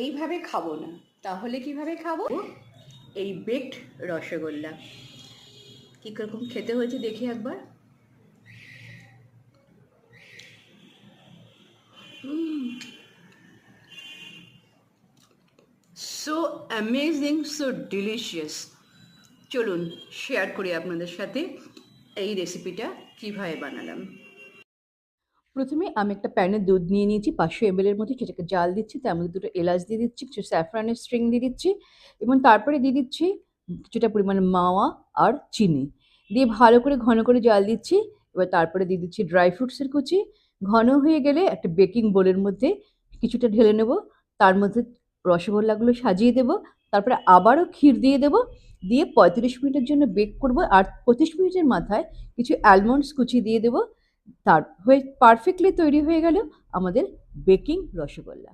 এইভাবে খাবো না, তাহলে কিভাবে খাবো? এই বেকড রসগোল্লা কি রকম খেতে হয়েছে দেখি একবার। So amazing, so delicious. চলুন শেয়ার করি আপনাদের সাথে এই রেসিপিটা কিভাবে বানালাম। প্রথমে আমি একটা প্যানে দুধ নিয়ে নিয়েছি 500 ml এর মধ্যে, সেটাকে জাল দিচ্ছি। তার মধ্যে দুটো এলাচ দিয়ে দিচ্ছি, কিছু স্যাফরানের স্ট্রিং দিয়ে দিচ্ছি এবং তারপরে দিয়ে দিচ্ছি কিছুটা পরিমাণে মাওয়া আর চিনি দিয়ে ভালো করে ঘন করে জাল দিচ্ছি। এবার তারপরে দিয়ে দিচ্ছি ড্রাই ফ্রুটসের কুচি। ঘন হয়ে গেলে একটা বেকিং বোলের মধ্যে কিছুটা ঢেলে নেব, তার মধ্যে রসগোল্লাগুলো সাজিয়ে দেব, তারপরে আবারও ক্ষীর দিয়ে দেব, দিয়ে 35 মিনিটের জন্য বেক করব। আর 25 মিনিটের মাথায় কিছু অ্যালমন্ডস কুচি দিয়ে দেবো। তার হয়ে পারফেক্টলি তৈরি হয়ে গেল আমাদের বেকিং রসগোল্লা।